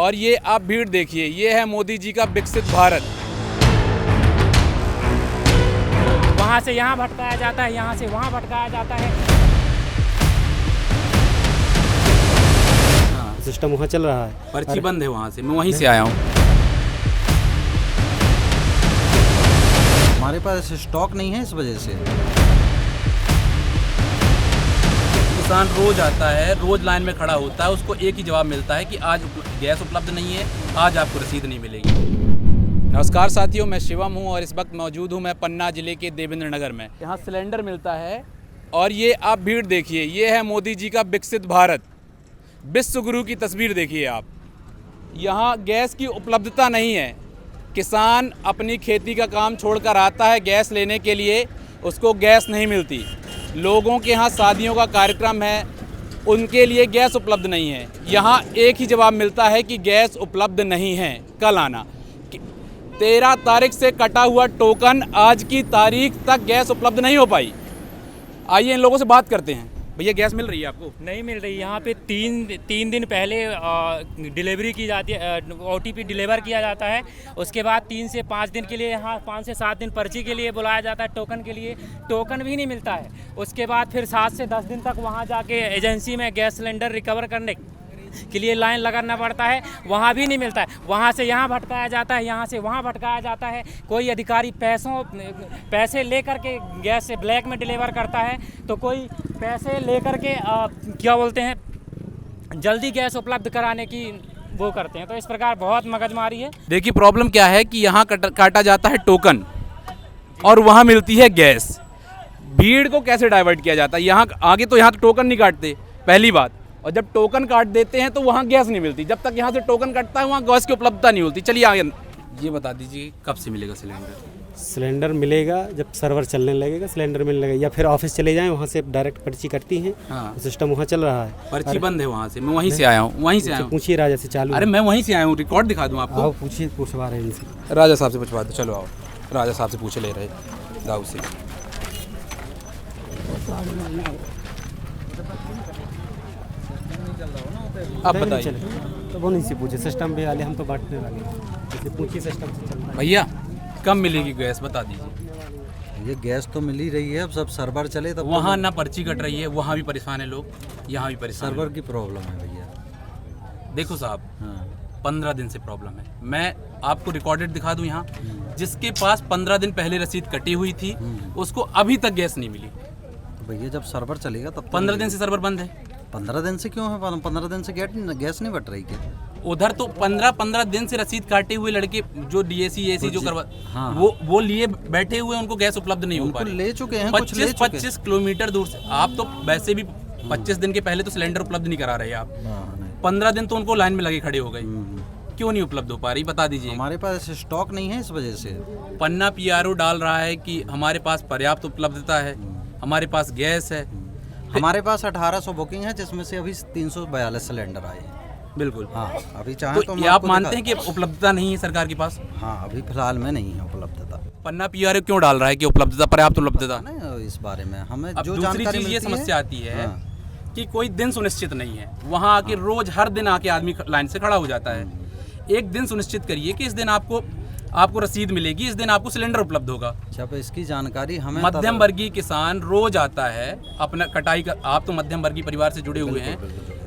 और ये आप भीड़ देखिए, ये है मोदी जी का विकसित भारत। वहाँ से यहाँ भटकाया जाता है, यहाँ से वहाँ भटकाया जाता है। सिस्टम वहाँ चल रहा है, पर्ची बंद है वहाँ से, मैं वहीं से आया हूँ। हमारे पास स्टॉक नहीं है, इस वजह से किसान रोज आता है, रोज लाइन में खड़ा होता है, उसको एक ही जवाब मिलता है कि आज गैस उपलब्ध नहीं है, आज आपको रसीद नहीं मिलेगी। नमस्कार साथियों, मैं शिवम हूं और इस वक्त मौजूद हूं मैं पन्ना जिले के देवेंद्र नगर में। यहां सिलेंडर मिलता है और ये आप भीड़ देखिए, ये है मोदी जी का विकसित भारत। विश्व गुरु की तस्वीर देखिए आप। यहाँ गैस की उपलब्धता नहीं है। किसान अपनी खेती का काम छोड़कर आता है गैस लेने के लिए, उसको गैस नहीं मिलती। लोगों के यहाँ शादियों का कार्यक्रम है, उनके लिए गैस उपलब्ध नहीं है। यहाँ एक ही जवाब मिलता है कि गैस उपलब्ध नहीं है, कल आना। 13 तारीख से कटा हुआ टोकन, आज की तारीख तक गैस उपलब्ध नहीं हो पाई। आइए इन लोगों से बात करते हैं। भैया गैस मिल रही है आपको? नहीं मिल रही। यहाँ पे तीन दिन पहले डिलीवरी की जाती है, OTP डिलीवर किया जाता है। उसके बाद 3 से 5 दिन के लिए, यहाँ 5 से 7 दिन पर्ची के लिए बुलाया जाता है, टोकन के लिए। टोकन भी नहीं मिलता है। उसके बाद फिर 7 से 10 दिन तक वहाँ जाके एजेंसी में गैस सिलेंडर रिकवर करने के लिए लाइन लगाना पड़ता है, वहाँ भी नहीं मिलता है। वहाँ से यहाँ भटकाया जाता है, यहाँ से वहाँ भटकाया जाता है। कोई अधिकारी पैसे लेकर के गैस से ब्लैक में डिलीवर करता है, तो कोई पैसे लेकर के क्या बोलते हैं, जल्दी गैस उपलब्ध कराने की वो करते हैं। तो इस प्रकार बहुत मगजमारी है। देखिए प्रॉब्लम क्या है कि यहाँ काटा जाता है टोकन और वहाँ मिलती है गैस। भीड़ को कैसे डाइवर्ट किया जाता है? यहाँ आगे तो यहाँ तो टोकन नहीं काटते, पहली बात। और जब टोकन काट देते हैं तो वहाँ गैस नहीं मिलती। जब तक यहाँ से टोकन कटता है वहाँ गैस की उपलब्धता नहीं होती। चलिए आगे ये बता दीजिए कब से मिलेगा सिलेंडर? सिलेंडर मिलेगा जब सर्वर चलने लगेगा, सिलेंडर मिलने लगेगा। या फिर ऑफिस चले जाएं, वहाँ से डायरेक्ट पर्ची कटती है। हाँ। सिस्टम वहाँ चल रहा है, पर्ची बंद है वहाँ से, मैं वहीं से आया हूँ। वहीं से आया हूँ। पूछिए राजा से चालू। अरे मैं वहीं से आया हूँ, रिकॉर्ड दिखा दूँ आपको? आओ पूछिए, पूछवा रहे हैं इनसे। राजा साहब से पूछवा दो, चलो आओ। राजा साहब से पूछ ले रहे गाँव से। आप बताइए। तो वो नहीं से पूछे, सिस्टम भी वाले हम तो बांटने वाले हैं, इसलिए पूछिए सिस्टम से चल रहा है। भैया कब मिलेगी गैस बता दीजिए। ये गैस तो मिल ही रही है, अब सब सर्वर चले तब। वहाँ ना पर्ची कट रही है, वहाँ भी परेशान है लोग, यहाँ भी परेशान सर्वर है। की प्रॉब्लम है भैया। देखो साहब, हाँ। 15 दिन से प्रॉब्लम है। मैं आपको रिकॉर्डेड दिखा दूं यहाँ, जिसके पास 15 दिन पहले रसीद कटी हुई थी उसको अभी तक गैस नहीं मिली। तो भैया जब सर्वर चलेगा तब 15 दिन से सर्वर बंद है। 15 दिन से क्यों है? 15 दिन से गैस नहीं बट रही क्या? उधर तो 15 दिन से रसीद काटे हुए लड़के जो DAC AC जो करवा, हाँ। वो लिए बैठे हुए, उनको गैस उपलब्ध नहीं हो पा रही। ले चुके हैं, कुछ ले चुके हैं। 25 किलोमीटर दूर से। आप तो वैसे भी 25 दिन के पहले तो सिलेंडर उपलब्ध नहीं करा रहे आप। 15 दिन तो उनको लाइन में लगे खड़े हो गए। क्यों नहीं उपलब्ध हो पा रही बता दीजिए? हमारे पास स्टॉक नहीं है, इस वजह से। पन्ना PRO डाल रहा है कि हमारे पास पर्याप्त उपलब्धता है, हमारे पास गैस है। हमारे पास 1800 बुकिंग है, जिसमें से अभी 342 सिलेंडर आए हैं। बिल्कुल। हाँ, अभी चाहे तो ये आप मानते हैं कि उपलब्धता नहीं है सरकार के पास? हाँ, अभी फिलहाल में नहीं है उपलब्धता। पन्ना PRO क्यों डाल रहा है कि उपलब्धता, पर्याप्त उपलब्धता? नहीं, इस बारे में हमें अब जो दूसरी जानकारी चीज ये मिलती समस्या आती है हाँ। कि कोई दिन सुनिश्चित नहीं है। वहाँ आके रोज हर दिन आके आदमी लाइन से खड़ा हो जाता है। एक दिन सुनिश्चित करिए कि इस दिन आपको रसीद मिलेगी, इस दिन आपको सिलेंडर उपलब्ध होगा। जब इसकी जानकारी हमें मध्यम वर्गीय किसान रोज आता है अपना कटाई का। आप तो मध्यम वर्गीय परिवार से जुड़े हुए हैं।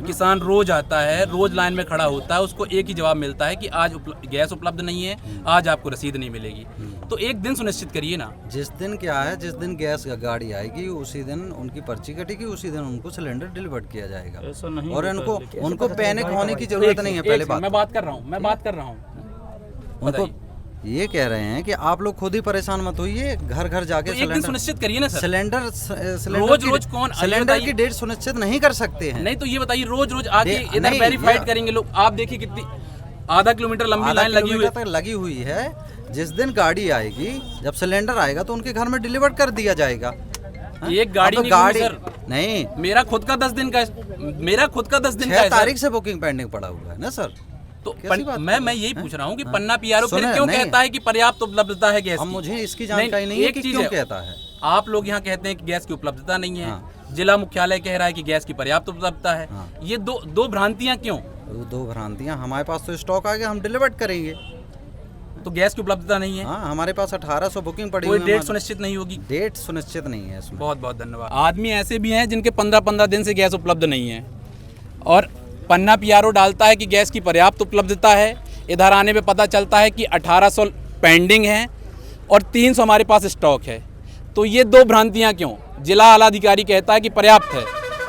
किसान रोज आता है, रोज लाइन में खड़ा होता है, उसको एक ही जवाब मिलता है कि आज गैस उपलब्ध नहीं है, आज आपको रसीद नहीं मिलेगी। तो एक दिन सुनिश्चित करिए ना। जिस दिन क्या है, जिस दिन गैस गाड़ी आएगी उसी दिन उनकी पर्ची कटेगी, उसी दिन उनको सिलेंडर डिलीवर किया जाएगा। ऐसा नहीं और होता, उनको पैनिक होने की जरूरत नहीं है। पहले बात मैं बात कर रहा हूँ। उनको ये कह रहे हैं कि आप लोग खुद ही परेशान मत होइए, घर घर जाके तो एक दिन सुनिश्चित करिए ना सर। सिलेंडर रोज कौन सिलेंडर की डेट सुनिश्चित नहीं कर सकते हैं। नहीं तो ये बताइए, रोज आके इधर वेरीफाइड करेंगे लोग। आप देखिए कितनी आधा किलोमीटर लंबी लाइन लगी हुई है। जिस दिन गाड़ी आएगी, जब सिलेंडर आएगा तो उनके घर में डिलीवर कर दिया जाएगा। एक गाड़ी सर नहीं, मेरा खुद का 10 दिन का 6 तारीख से बुकिंग पेंडिंग पड़ा हुआ है ना सर। तो मैं यही पूछ रहा हूँ कि पन्ना PRO फिर क्यों कहता है कि पर्याप्त उपलब्धता है गैस की? मुझे इसकी जानकारी नहीं है कि क्यों कहता है। आप लोग यहाँ कहते हैं कि गैस की उपलब्धता नहीं है, जिला मुख्यालय कह रहा है कि गैस की पर्याप्त उपलब्धता है। ये दो भ्रांतियां क्यों? वो दो भ्रांतियाँ, हमारे पास तो स्टॉक आ गया, हम डिलीवर करेंगे। तो गैस की उपलब्धता नहीं है, हाँ, हमारे पास 1800 बुकिंग पड़ी कोई हुई है। डेट हमारे- सुनिश्चित नहीं होगी। डेट सुनिश्चित नहीं है इसमें। बहुत बहुत धन्यवाद। आदमी ऐसे भी हैं जिनके 15-15 दिन से गैस उपलब्ध नहीं है, और पन्ना पीआरओ डालता है कि गैस की पर्याप्त उपलब्धता है। इधर आने पे पता चलता है कि 1800 पेंडिंग हैं और 300 हमारे पास स्टॉक है। तो ये दो भ्रांतियाँ क्यों? जिला आला अधिकारी कहता है कि पर्याप्त है,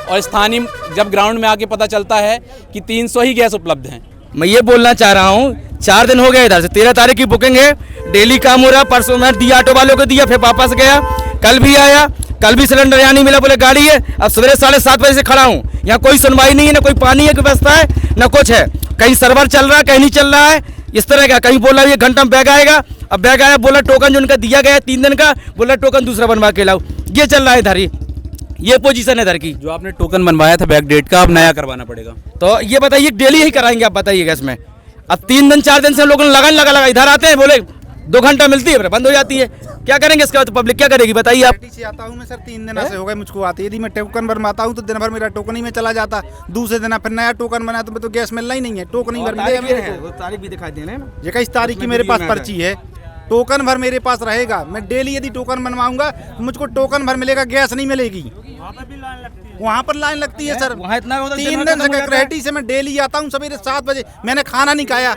और स्थानीय जब ग्राउंड में आके पता चलता है कि 300 ही गैस उपलब्ध हैं। मैं ये बोलना चाह रहा हूँ, 4 दिन हो गए इधर से, 13 तारीख की बुकिंग है, डेली काम हो रहा। परसों मैं दिया ऑटो वालों को दिया, फिर वापस गया, कल भी आया, कल भी सिलेंडर यहाँ नहीं मिला, बोले गाड़ी है। अब सवेरे 7:30 बजे से खड़ा हूँ, यहाँ कोई सुनवाई नहीं है, ना कोई पानी की व्यवस्था है, ना कुछ है। कहीं सर्वर चल रहा है, कहीं नहीं चल रहा है, इस तरह का। कहीं बोला 1 घंटा में बैग आएगा, अब बैग आया, बोला टोकन जो उनका दिया गया है 3 दिन का, बोला टोकन दूसरा बनवा के लाओ। ये चल रहा है इधर ही, ये पोजीशन है इधर की। जो आपने टोकन बनवाया था बैक डेट का, अब नया करवाना पड़ेगा। तो ये बताइए, डेली ही कराएंगे आप बताइएगा इसमें? अब 3 दिन 4 दिन से लोगों ने लगा इधर आते हैं, बोले 2 घंटा मिलती है, फिर बंद हो जाती है। क्या करेंगे इसके बाद? पब्लिक क्या करेगी बताइए आप? से आता हूँ मैं सर, 3 दिन से हो गए मुझको आते। यदि मैं टोकन बनवाता हूँ तो दिन भर मेरा टोकन ही में चला जाता, दूसरे दिन फिर नया टोकन बना तो गैस मिलना ही नहीं है। टोकन ही भर मिलेगा मेरे को। तारीख भी दिखाई देना है ना, ये 21 तारीख की मेरे पास पर्ची है, टोकन भर मेरे पास रहेगा। मैं डेली यदि टोकन बनवाऊंगा तो मुझको टोकन भर मिलेगा, गैस नहीं मिलेगी। वहाँ पर लाइन लगती है सर। वहाँ इतना 3 दिन से ककरेहटी से मैं डेली आता हूँ सवेरे 7 बजे, मैंने खाना नहीं खाया।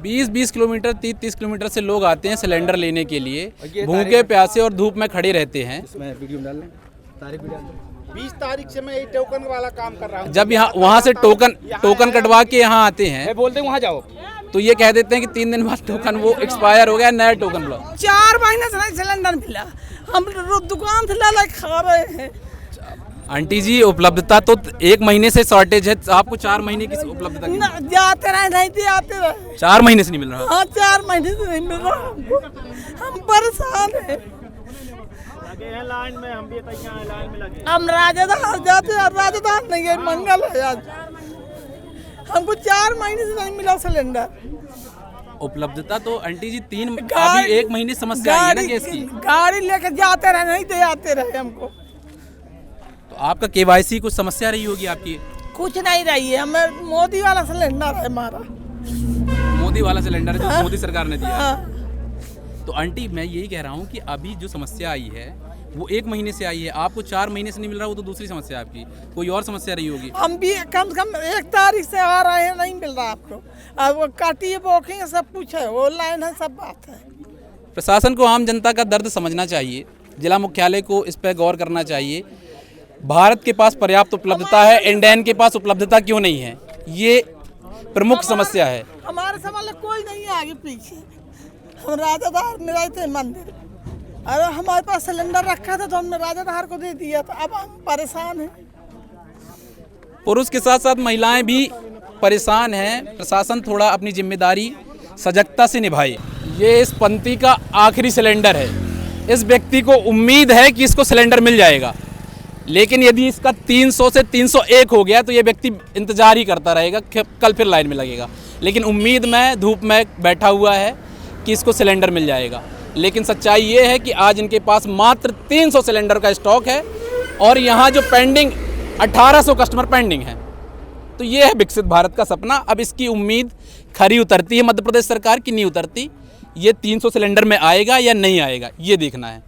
20-20 किलोमीटर 30-30 किलोमीटर से लोग आते हैं सिलेंडर लेने के लिए, भूखे प्यासे और धूप में खड़े रहते हैं। 20 तारीख से मैं ये टोकन वाला काम कर रहा हूँ। जब यहाँ वहाँ से टोकन कटवा के यहाँ आते हैं, बोलते वहाँ जाओ तो ये कह देते हैं कि 3 दिन बाद टोकन वो एक्सपायर हो गया, नया टोकन लो। 4 महीने से नहीं सिलेंडर मिला, हम दुकान से ला खा रहे हैं। आंटी जी, उपलब्धता तो 1 महीने से शॉर्टेज है, आपको 4 महीने की उपलब्धता की? जाते रहे नहीं थे, आते रहे। 4 महीने से नहीं मिल रहा? हाँ, 4 महीने से नहीं मिल रहा हमको, हम परेशान हैं। हम राजस्थान जाते हैं, राजस्थान नहीं है, मंगल है आज। हमको 4 महीने से नहीं मिला सिलेंडर। उपलब्धता तो आंटी जी अभी 1 महीने समस्या आई है ना गैस की। गाड़ी लेकर जाते रहे, नहीं थे, आते रहे हमको। तो आपका केवाईसी कुछ समस्या रही होगी आपकी? कुछ नहीं रही है, हमें मोदी वाला सिलेंडर है हमारा। मोदी वाला सिलेंडर जो मोदी सरकार ने दिया। हाँ। तो आंटी, मैं यही कह रहा हूँ कि अभी जो समस्या आई है वो 1 महीने से आई है, आपको 4 महीने से नहीं मिल रहा, वो तो दूसरी समस्या है आपकी। कोई और समस्या रही होगी? हम भी कम से कम 1 तारीख से आ रहे हैं, नहीं मिल रहा आपको। अब वो काटिए, बुकिंग सब कुछ है, ऑनलाइन है, सब बात है। प्रशासन को आम जनता का दर्द समझना चाहिए, जिला मुख्यालय को इस पर गौर करना चाहिए। भारत के पास पर्याप्त उपलब्धता है, इंडियन के पास उपलब्धता क्यों नहीं है, ये प्रमुख समस्या है। हमारे संभाल कोई नहीं है आगे पीछे। हम राजाधार में रहते हैं मंदिर, अरे हमारे पास सिलेंडर रखा था तो हमने राजाधार को दे दिया था, अब हम परेशान हैं। पुरुष के साथ साथ महिलाएं भी परेशान हैं। प्रशासन थोड़ा अपनी जिम्मेदारी सजगता से निभाए। ये इस पंक्ति का आखिरी सिलेंडर है। इस व्यक्ति को उम्मीद है कि इसको सिलेंडर मिल जाएगा, लेकिन यदि इसका 300 से 301 हो गया तो ये व्यक्ति इंतजार ही करता रहेगा, कल फिर लाइन में लगेगा। लेकिन उम्मीद में धूप में बैठा हुआ है कि इसको सिलेंडर मिल जाएगा। लेकिन सच्चाई ये है कि आज इनके पास मात्र 300 सिलेंडर का स्टॉक है, और यहाँ जो पेंडिंग 1800 कस्टमर पेंडिंग है। तो ये है विकसित भारत का सपना। अब इसकी उम्मीद खरी उतरती है मध्य प्रदेश सरकार की, नहीं उतरती। ये 300 सिलेंडर में आएगा या नहीं आएगा, ये देखना है।